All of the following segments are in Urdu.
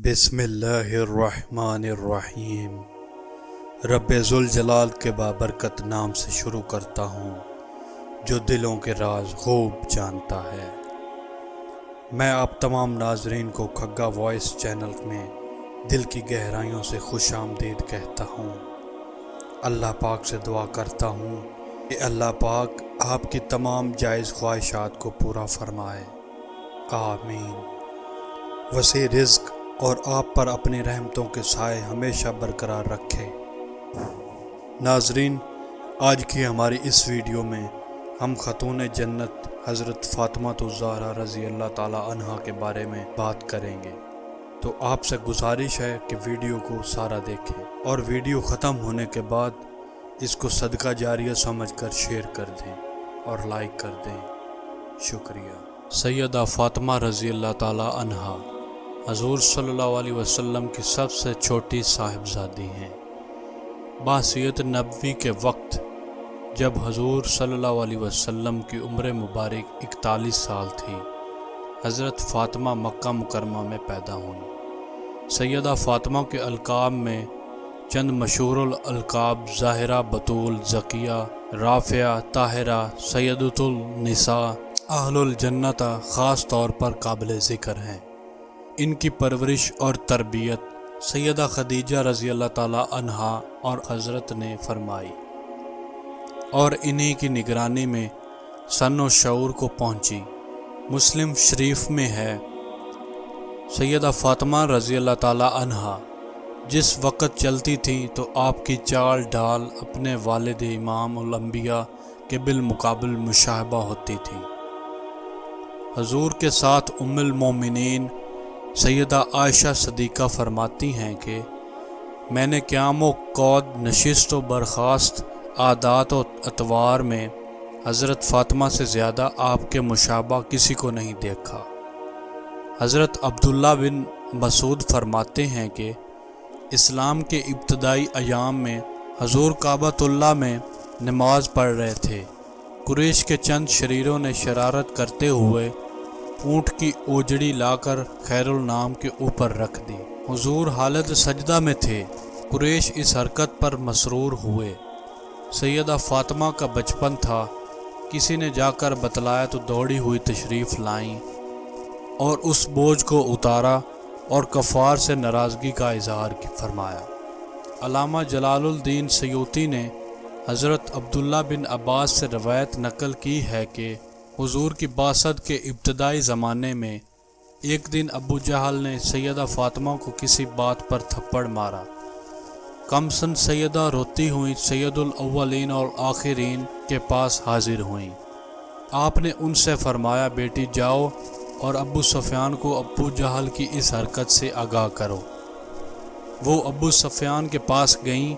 بسم اللہ الرحمن الرحیم۔ رب ذوالجلال کے بابرکت نام سے شروع کرتا ہوں جو دلوں کے راز خوب جانتا ہے۔ میں آپ تمام ناظرین کو کھگا وائس چینل میں دل کی گہرائیوں سے خوش آمدید کہتا ہوں۔ اللہ پاک سے دعا کرتا ہوں کہ اللہ پاک آپ کی تمام جائز خواہشات کو پورا فرمائے، آمین۔ وسیع رزق اور آپ پر اپنی رحمتوں کے سائے ہمیشہ برقرار رکھے۔ ناظرین، آج کی ہماری اس ویڈیو میں ہم خاتون جنت حضرت فاطمہ الزہرا رضی اللہ تعالی عنہا کے بارے میں بات کریں گے، تو آپ سے گزارش ہے کہ ویڈیو کو سارا دیکھیں اور ویڈیو ختم ہونے کے بعد اس کو صدقہ جاریہ سمجھ کر شیئر کر دیں اور لائک کر دیں۔ شکریہ۔ سیدہ فاطمہ رضی اللہ تعالی عنہا حضور صلی اللہ علیہ وسلم کی سب سے چھوٹی صاحبزادی ہیں۔ بعثیت نبوی کے وقت جب حضور صلی اللہ علیہ وسلم کی عمر مبارک 41 سال تھی، حضرت فاطمہ مکہ مکرمہ میں پیدا ہوئیں۔ سیدہ فاطمہ کے القاب میں چند مشہور القاب ظاہرہ، بطول، زکیہ، رافعہ، طاہرہ، سیدۃ النساء، اہل الجنت خاص طور پر قابل ذکر ہیں۔ ان کی پرورش اور تربیت سیدہ خدیجہ رضی اللہ تعالی عنہا اور حضرت نے فرمائی، اور انہی کی نگرانی میں سن و شعور کو پہنچی۔ مسلم شریف میں ہے، سیدہ فاطمہ رضی اللہ تعالی عنہا جس وقت چلتی تھی تو آپ کی چال ڈال اپنے والد امام الانبیاء کے بالمقابل مشابہ ہوتی تھی۔ حضور کے ساتھ ام المومنین سیدہ عائشہ صدیقہ فرماتی ہیں کہ میں نے قیام و قعود، نشست و برخاست، عادات و اطوار میں حضرت فاطمہ سے زیادہ آپ کے مشابہ کسی کو نہیں دیکھا۔ حضرت عبداللہ بن مسعود فرماتے ہیں کہ اسلام کے ابتدائی ایام میں حضور کعبۃ اللہ میں نماز پڑھ رہے تھے۔ قریش کے چند شریروں نے شرارت کرتے ہوئے اونٹ کی اوجڑی لا کر خیر النام کے اوپر رکھ دی۔ حضور حالت سجدہ میں تھے۔ قریش اس حرکت پر مسرور ہوئے۔ سیدہ فاطمہ کا بچپن تھا، کسی نے جا کر بتلایا تو دوڑی ہوئی تشریف لائیں اور اس بوجھ کو اتارا اور کفار سے ناراضگی کا اظہار فرمایا۔ علامہ جلال الدین سیوطی نے حضرت عبداللہ بن عباس سے روایت نقل کی ہے کہ حضور کی بعثت کے ابتدائی زمانے میں ایک دن ابو جہل نے سیدہ فاطمہ کو کسی بات پر تھپڑ مارا۔ کم سن سیدہ روتی ہوئیں سید الاولین اور آخرین کے پاس حاضر ہوئیں۔ آپ نے ان سے فرمایا، بیٹی جاؤ اور ابو سفیان کو ابو جہل کی اس حرکت سے آگاہ کرو۔ وہ ابو سفیان کے پاس گئیں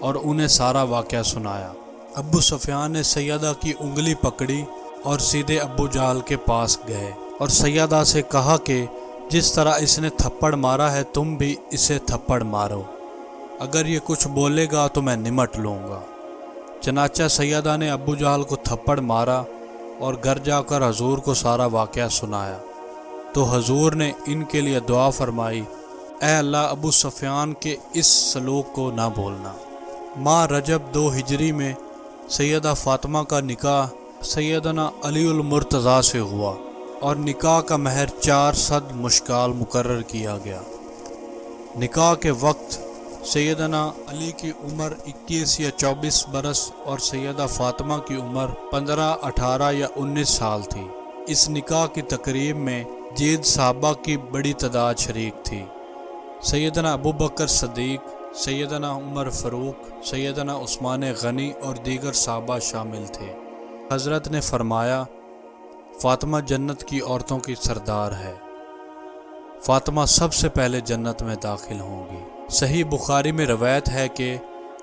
اور انہیں سارا واقعہ سنایا۔ ابو سفیان نے سیدہ کی انگلی پکڑی اور سیدھے ابو جہل کے پاس گئے اور سیدہ سے کہا کہ جس طرح اس نے تھپڑ مارا ہے تم بھی اسے تھپڑ مارو، اگر یہ کچھ بولے گا تو میں نمٹ لوں گا۔ چنانچہ سیدہ نے ابو جہل کو تھپڑ مارا اور گھر جا کر حضور کو سارا واقعہ سنایا تو حضور نے ان کے لیے دعا فرمائی، اے اللہ ابو سفیان کے اس سلوک کو نہ بھولنا۔ ماہ رجب 2 ہجری میں سیدہ فاطمہ کا نکاح سیدنا علی المرتضیٰ سے ہوا اور نکاح کا مہر 400 مشکال مقرر کیا گیا۔ نکاح کے وقت سیدنا علی کی عمر 21 یا 24 برس اور سیدہ فاطمہ کی عمر 15، 18 یا 19 سال تھی۔ اس نکاح کی تقریب میں جید صحابہ کی بڑی تعداد شریک تھی۔ سیدنا ابو بکر صدیق، سیدنا عمر فاروق، سیدنا عثمان غنی اور دیگر صحابہ شامل تھے۔ حضرت نے فرمایا، فاطمہ جنت کی عورتوں کی سردار ہے، فاطمہ سب سے پہلے جنت میں داخل ہوں گی۔ صحیح بخاری میں روایت ہے کہ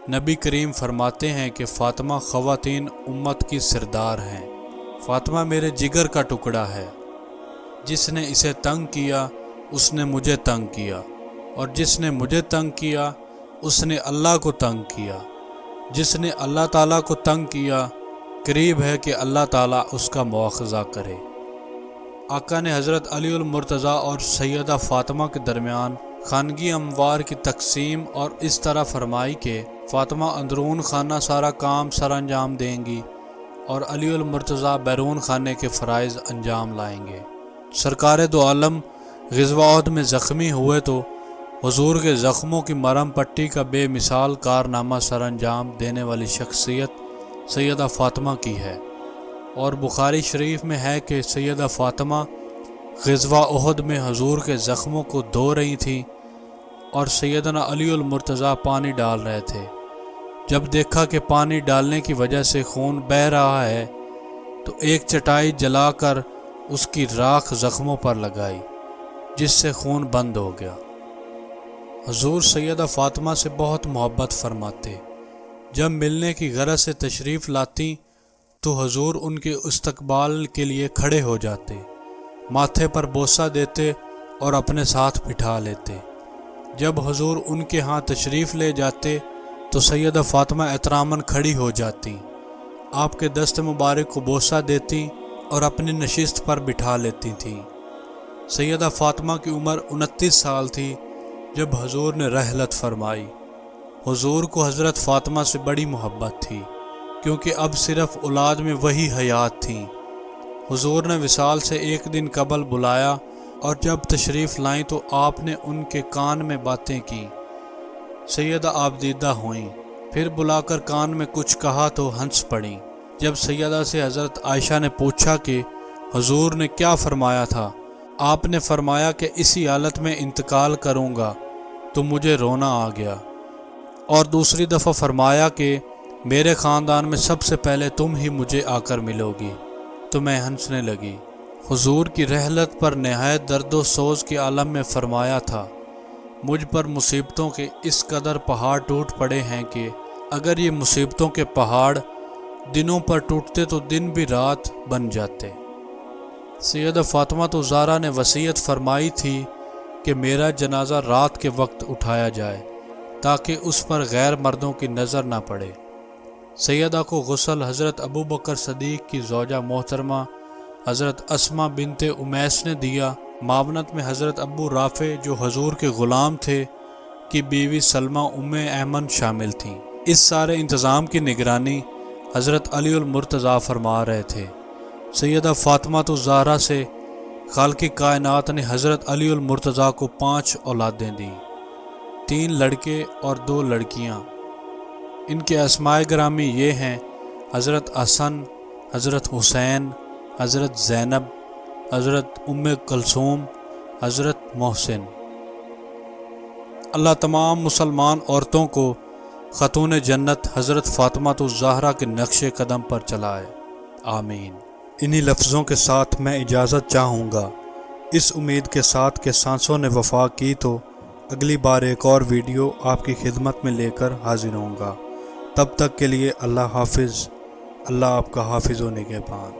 نبی کریم فرماتے ہیں کہ فاطمہ خواتین امت کی سردار ہیں۔ فاطمہ میرے جگر کا ٹکڑا ہے، جس نے اسے تنگ کیا اس نے مجھے تنگ کیا، اور جس نے مجھے تنگ کیا اس نے اللہ کو تنگ کیا، جس نے اللہ تعالیٰ کو تنگ کیا قریب ہے کہ اللہ تعالیٰ اس کا مواخذہ کرے۔ آقا نے حضرت علی المرتضیٰ اور سیدہ فاطمہ کے درمیان خانگی اموار کی تقسیم اور اس طرح فرمائی کہ فاطمہ اندرون خانہ سارا کام سر انجام دیں گی اور علی المرتضیٰ بیرون خانے کے فرائض انجام لائیں گے۔ سرکار دو عالم غزوہ احد میں زخمی ہوئے تو حضور کے زخموں کی مرہم پٹی کا بے مثال کارنامہ سر انجام دینے والی شخصیت سیدہ فاطمہ کی ہے، اور بخاری شریف میں ہے کہ سیدہ فاطمہ غزوہ احد میں حضور کے زخموں کو دھو رہی تھیں اور سیدنا علی المرتضیٰ پانی ڈال رہے تھے۔ جب دیکھا کہ پانی ڈالنے کی وجہ سے خون بہہ رہا ہے تو ایک چٹائی جلا کر اس کی راکھ زخموں پر لگائی، جس سے خون بند ہو گیا۔ حضور سیدہ فاطمہ سے بہت محبت فرماتے۔ جب ملنے کی غرض سے تشریف لاتی تو حضور ان کے استقبال کے لیے کھڑے ہو جاتے، ماتھے پر بوسہ دیتے اور اپنے ساتھ بٹھا لیتے۔ جب حضور ان کے ہاں تشریف لے جاتے تو سیدہ فاطمہ احتراماً کھڑی ہو جاتی، آپ کے دست مبارک کو بوسہ دیتی اور اپنی نشست پر بٹھا لیتی تھیں۔ سیدہ فاطمہ کی عمر 29 سال تھی جب حضور نے رحلت فرمائی۔ حضور کو حضرت فاطمہ سے بڑی محبت تھی، کیونکہ اب صرف اولاد میں وہی حیات تھیں۔ حضور نے وصال سے ایک دن قبل بلایا اور جب تشریف لائیں تو آپ نے ان کے کان میں باتیں کی۔ سیدہ آبدیدہ ہوئیں، پھر بلا کر کان میں کچھ کہا تو ہنس پڑیں۔ جب سیدہ سے حضرت عائشہ نے پوچھا کہ حضور نے کیا فرمایا تھا، آپ نے فرمایا کہ اسی حالت میں انتقال کروں گا، تو مجھے رونا آ گیا، اور دوسری دفعہ فرمایا کہ میرے خاندان میں سب سے پہلے تم ہی مجھے آ کر ملو گی، تو میں ہنسنے لگی۔ حضور کی رحلت پر نہایت درد و سوز کے عالم میں فرمایا تھا، مجھ پر مصیبتوں کے اس قدر پہاڑ ٹوٹ پڑے ہیں کہ اگر یہ مصیبتوں کے پہاڑ دنوں پر ٹوٹتے تو دن بھی رات بن جاتے۔ سیدہ فاطمہ الزہرا نے وصیت فرمائی تھی کہ میرا جنازہ رات کے وقت اٹھایا جائے تاکہ اس پر غیر مردوں کی نظر نہ پڑے۔ سیدہ کو غسل حضرت ابوبکر صدیق کی زوجہ محترمہ حضرت اسماء بنت امیس نے دیا۔ معاونت میں حضرت ابو رافع جو حضور کے غلام تھے کی بیوی سلمہ ام ایمن شامل تھیں۔ اس سارے انتظام کی نگرانی حضرت علی المرتضیٰ فرما رہے تھے۔ سیدہ فاطمہ الزہرا سے خالق کائنات نے حضرت علی المرتضیٰ کو 5 اولادیں دیں، 3 لڑکے اور 2 لڑکیاں۔ ان کے اسماء گرامی یہ ہیں: حضرت حسن، حضرت حسین، حضرت زینب، حضرت ام کلثوم، حضرت محسن۔ اللہ تمام مسلمان عورتوں کو خاتون جنت حضرت فاطمہ الزہرا کے نقش قدم پر چلائے، آمین۔ انہی لفظوں کے ساتھ میں اجازت چاہوں گا، اس امید کے ساتھ کہ سانسوں نے وفا کی تو اگلی بار ایک اور ویڈیو آپ کی خدمت میں لے کر حاضر ہوں گا۔ تب تک کے لیے اللہ حافظ۔ اللہ آپ کا حافظ و نگہبان۔